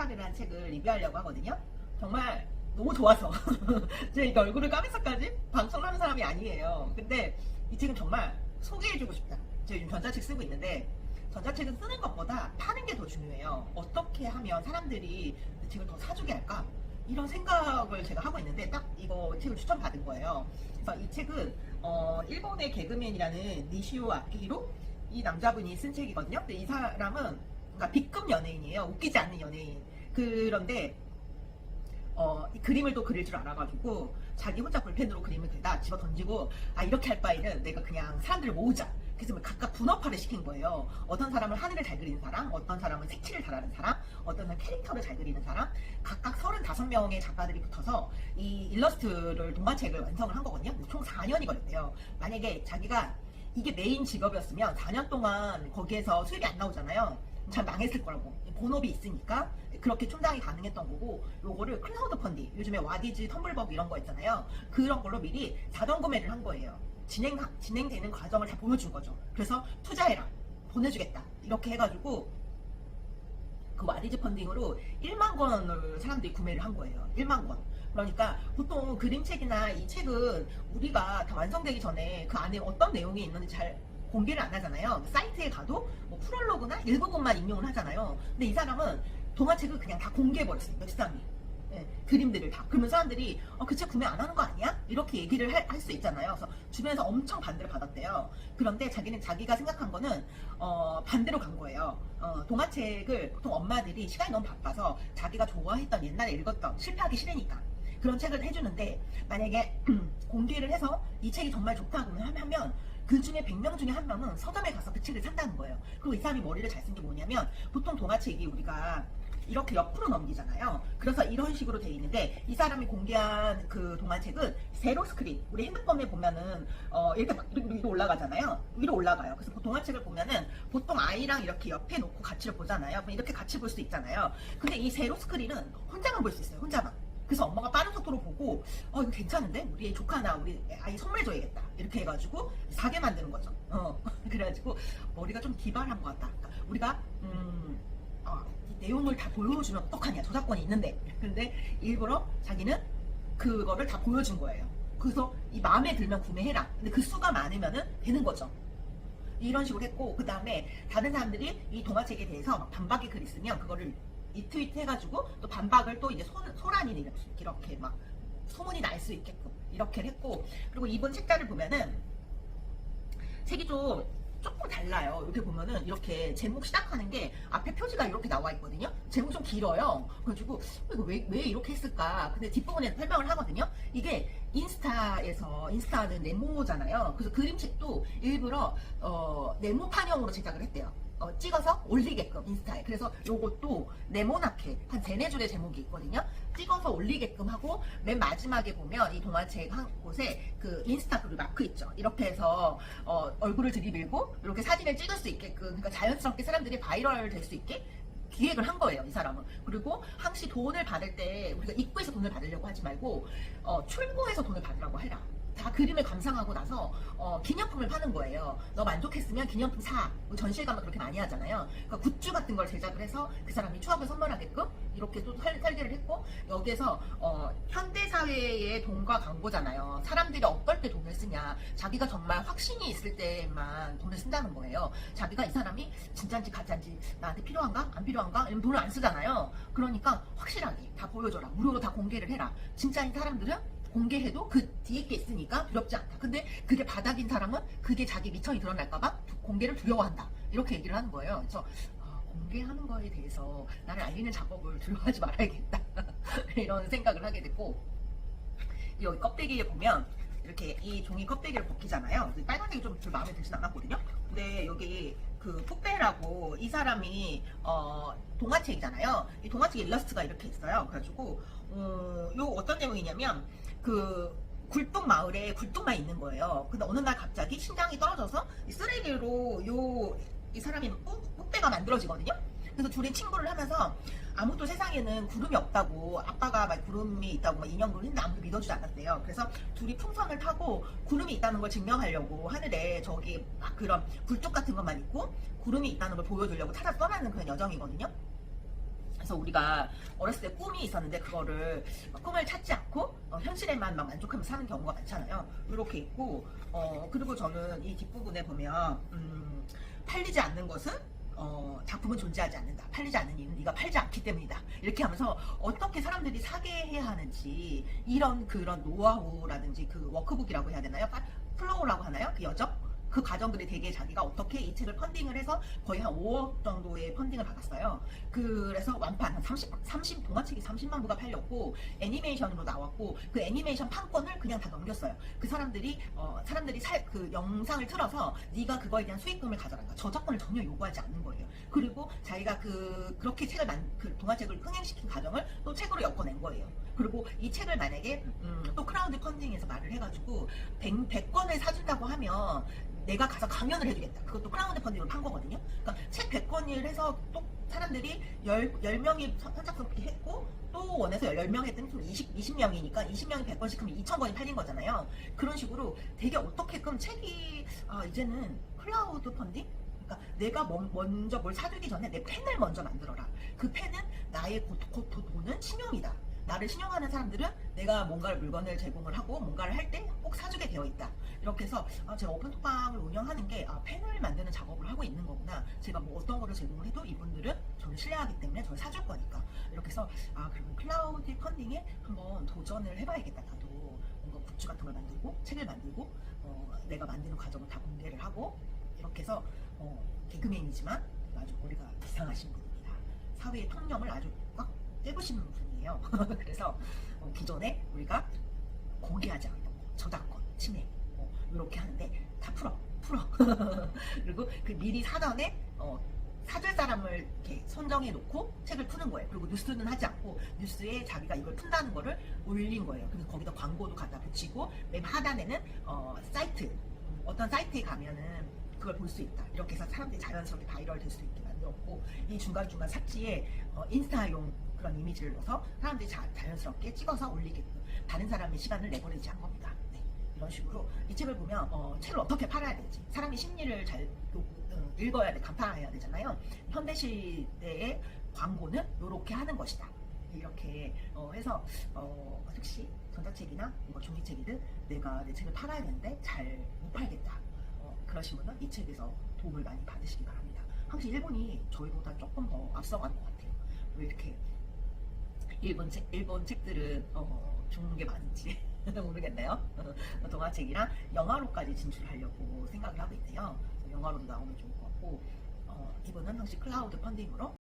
깜짝하리라는 책을 리뷰하려고 하거든요. 정말 너무 좋아서 제가 이게 얼굴을 까면서까지 방송을 하는 사람이 아니에요. 근데 이 책은 정말 소개해주고 싶다. 제가 요즘 전자책 쓰고 있는데 전자책은 쓰는 것보다 파는 게 더 중요해요. 어떻게 하면 사람들이 이 책을 더 사주게 할까? 이런 생각을 제가 하고 있는데 딱 이거 책을 추천받은 거예요. 그래서 이 책은 일본의 개그맨이라는 니시오 아키히로 이 남자분이 쓴 책이거든요. 근데 이 사람은 그러니까 B급 연예인이에요. 웃기지 않는 연예인. 그런데 이 그림을 또 그릴 줄 알아가지고 자기 혼자 볼펜으로 그림을 그리다 집어 던지고 이렇게 할 바에는 내가 그냥 사람들을 모으자. 그래서 각각 분업화를 시킨 거예요. 어떤 사람은 하늘을 잘 그리는 사람, 어떤 사람은 색칠을 잘하는 사람, 어떤 사람은 캐릭터를 잘 그리는 사람, 각각 35명의 작가들이 붙어서 이 일러스트를 동화책을 완성을 한 거거든요. 총 4년이 걸렸대요. 만약에 자기가 이게 메인 직업이었으면 4년 동안 거기에서 수입이 안 나오잖아요. 잘 망했을 거라고. 본업이 있으니까 그렇게 충당이 가능했던 거고, 요거를 클라우드 펀딩, 요즘에 와디즈, 텀블벅 이런 거 있잖아요. 그런 걸로 미리 자동 구매를 한 거예요. 진행되는 과정을 다 보여준 거죠. 그래서 투자해라, 보내주겠다, 이렇게 해가지고 그 와디즈 펀딩으로 1만 권을 사람들이 구매를 한 거예요. 1만 권. 그러니까 보통 그림책이나 이 책은 우리가 다 완성되기 전에 그 안에 어떤 내용이 있는지 잘 공개를 안 하잖아요. 사이트에 가도 뭐 프롤로그나 일부분만 인용을 하잖아요. 근데 이 사람은 동화책을 그냥 다 공개해버렸어요. 몇 장이. 네, 그림들을 다. 그러면 사람들이 그 책 구매 안 하는 거 아니야? 이렇게 얘기를 할 수 있잖아요. 그래서 주변에서 엄청 반대를 받았대요. 그런데 자기가 생각한 거는 반대로 간 거예요. 동화책을 보통 엄마들이 시간이 너무 바빠서 자기가 좋아했던 옛날에 읽었던, 실패하기 싫으니까 그런 책을 해주는데, 만약에 공개를 해서 이 책이 정말 좋다고 하면 그 중에 100명 중에 한 명은 서점에 가서 그 책을 산다는 거예요. 그리고 이 사람이 머리를 잘 쓴 게 뭐냐면, 보통 동화책이 우리가 이렇게 옆으로 넘기잖아요. 그래서 이런 식으로 돼 있는데, 이 사람이 공개한 그 동화책은 세로 스크린, 우리 핸드폰에 보면은 이렇게 막 위로 올라가잖아요. 위로 올라가요. 그래서 동화책을 보면은 보통 아이랑 이렇게 옆에 놓고 같이 보잖아요. 그럼 이렇게 같이 볼 수 있잖아요. 근데 이 세로 스크린은 혼자만 볼 수 있어요. 혼자만. 그래서 엄마가 빠른 속도로 보고 이거 괜찮은데? 우리 애 조카나 우리 아이 선물해줘야겠다, 이렇게 해가지고 사게 만드는 거죠. 그래가지고 머리가 좀 기발한 것 같다. 그러니까 우리가 이 내용을 다 보여주면 어떡하냐, 저작권이 있는데. 근데 일부러 자기는 그거를 다 보여준 거예요. 그래서 이 마음에 들면 구매해라. 근데 그 수가 많으면은 되는 거죠. 이런 식으로 했고, 그 다음에 다른 사람들이 이 동화책에 대해서 막 반박의 글 있으면 그거를 리트윗 해가지고 또 반박을 또 이제 소란이 이렇게 막 소문이 날 수 있게끔 이렇게 했고, 그리고 이번 책자를 보면은 책이 조금 달라요. 이렇게 보면은 이렇게 제목 시작하는 게 앞에 표지가 이렇게 나와 있거든요. 제목 좀 길어요. 그래가지고 이거 왜 이렇게 했을까? 근데 뒷부분에 설명을 하거든요. 이게 인스타는 네모잖아요. 그래서 그림책도 일부러 네모판형으로 제작을 했대요. 찍어서 올리게끔 인스타에. 그래서 요것도 네모나게 한 3-4줄의 제목이 있거든요. 찍어서 올리게끔 하고, 맨 마지막에 보면 이 동화책 한 곳에 그 인스타 그 마크 있죠. 이렇게 해서 얼굴을 들이밀고 이렇게 사진을 찍을 수 있게끔, 그러니까 자연스럽게 사람들이 바이럴 될 수 있게 기획을 한 거예요, 이 사람은. 그리고 항시 돈을 받을 때 우리가 입구에서 돈을 받으려고 하지 말고 출구에서 돈을 받으라고 해라. 다 그림을 감상하고 나서 기념품을 파는 거예요. 너 만족했으면 기념품 사. 전시회 가면 그렇게 많이 하잖아요. 그러니까 굿즈 같은 걸 제작을 해서 그 사람이 추억을 선물하게끔 이렇게 또 설계를 했고, 여기에서 현대사회의 돈과 광고잖아요. 사람들이 어떨 때 돈을 쓰냐, 자기가 정말 확신이 있을 때만 돈을 쓴다는 거예요. 자기가 이 사람이 진짜인지 가짜인지, 나한테 필요한가 안 필요한가, 이런 돈을 안 쓰잖아요. 그러니까 확실하게 다 보여줘라. 무료로 다 공개를 해라. 진짜인 사람들은 공개해도 그 뒤에 게 있으니까 두렵지 않다. 근데 그게 바닥인 사람은 그게 자기 미천이 드러날까봐 공개를 두려워한다. 이렇게 얘기를 하는 거예요. 그래서 공개하는 거에 대해서 나를 알리는 작업을 두려워하지 말아야겠다. 이런 생각을 하게 됐고, 여기 껍데기에 보면 이렇게 이 종이 껍데기를 벗기잖아요. 빨간색이 좀 마음에 들진 않았거든요. 근데 여기 그 푸페라고 이 사람이 동화책이잖아요. 이 동화책 일러스트가 이렇게 있어요. 그래가지고 요 어떤 내용이냐면, 그 굴뚝 마을에 굴뚝만 있는 거예요. 근데 어느 날 갑자기 심장이 떨어져서 이 쓰레기로 이 사람이 뽀빼가 만들어지거든요. 그래서 둘이 친구를 하면서 아무도 세상에는 구름이 없다고, 아빠가 막 구름이 있다고 막 인형을 했는데 아무도 믿어주지 않았대요. 그래서 둘이 풍선을 타고 구름이 있다는 걸 증명하려고 하늘에 저기 막 그런 굴뚝 같은 것만 있고 구름이 있다는 걸 보여주려고 찾아 떠나는 그런 여정이거든요. 그래서 우리가 어렸을 때 꿈이 있었는데 그거를 꿈을 찾지 않고 현실에만 막 만족하면서 사는 경우가 많잖아요. 이렇게 있고 그리고 저는 이 뒷부분에 보면 팔리지 않는 것은 작품은 존재하지 않는다. 팔리지 않는 이유는 네가 팔지 않기 때문이다. 이렇게 하면서 어떻게 사람들이 사게 해야 하는지 이런 그런 노하우라든지 그 워크북이라고 해야 되나요? 플로우라고 하나요? 그 여정? 그 과정들이 되게 자기가 어떻게 이 책을 펀딩을 해서 거의 한 5억 정도의 펀딩을 받았어요. 그래서 완판 한 30 동화책이 30만 부가 팔렸고 애니메이션으로 나왔고 그 애니메이션 판권을 그냥 다 넘겼어요. 그 사람들이 그 영상을 틀어서 네가 그거에 대한 수익금을 가져간다. 저작권을 전혀 요구하지 않는 거예요. 그리고 자기가 그렇게 그 동화책을 흥행시킨 과정을 또 책으로 엮어낸 거예요. 그리고 이 책을 만약에 또 크라우드 펀딩에서 말을 해가지고 100권을 사준다고 하면 내가 가서 강연을 해주겠다. 그것도 크라우드 펀딩으로 판 거거든요. 그러니까 책 100권을 해서 또 사람들이 10명이 선착순 했고 또 원해서 10명 했더니 20명이니까 20명이 100권씩 하면 2000권이 팔린 거잖아요. 그런 식으로 되게 어떻게끔 책이 이제는 클라우드 펀딩? 그러니까 내가 먼저 뭘 사주기 전에 내 펜을 먼저 만들어라. 그 펜은 나의 곧 돈은 신용이다. 나를 신용하는 사람들은 내가 뭔가를 물건을 제공을 하고 뭔가를 할 때 꼭 사주게 되어 있다. 이렇게 해서 제가 오픈톡방을 운영하는 게 펜을 만드는 작업을 하고 있는 거구나. 제가 뭐 어떤 거를 제공을 해도 이분들은 저를 신뢰하기 때문에 저를 사줄 거니까. 이렇게 해서 그리고 클라우드 펀딩에 한번 도전을 해봐야겠다. 나도 뭔가 굿즈 같은 걸 만들고 책을 만들고 내가 만드는 과정을 다 공개를 하고 이렇게 해서 개그맨이지만 아주 머리가 이상하신 분입니다. 사회의 통념을 아주 꽉 떼부시는 분이에요. 그래서 기존에 우리가 공개하지 않았던 거, 저작권, 침해 이렇게 하는데 다 풀어. 그리고 그 미리 사전에 사줄 사람을 이렇게 선정해 놓고 책을 푸는 거예요. 그리고 뉴스는 하지 않고 뉴스에 자기가 이걸 푼다는 거를 올린 거예요. 그래서 거기다 광고도 갖다 붙이고 맨 하단에는 사이트 어떤 사이트에 가면은 그걸 볼 수 있다. 이렇게 해서 사람들이 자연스럽게 바이럴 될 수 있게 만들었고 이 중간중간 삭제에 인스타용 그런 이미지를 넣어서 사람들이 자연스럽게 찍어서 올리게끔 다른 사람의 시간을 내버리지 않은 겁니다. 네. 이런 식으로 이 책을 보면 책을 어떻게 팔아야 될지 사람의 심리를 잘 읽어야 돼, 간파해야 되잖아요. 현대시대의 광고는 이렇게 하는 것이다. 이렇게 해서 혹시 전자책이나 종이책이든 내가 내 책을 팔아야 되는데 잘 못 팔겠다. 그러신 분은 이 책에서 도움을 많이 받으시기 바랍니다. 확실히 일본이 저희보다 조금 더 앞서간 것 같아요. 왜 이렇게 일본 책들은 좋은 게 많은지 모르겠네요. 동화책이랑 영화로까지 진출하려고 생각을 하고 있대요. 영화로도 나오면 좋을 것 같고 이분은 확실히 클라우드 펀딩으로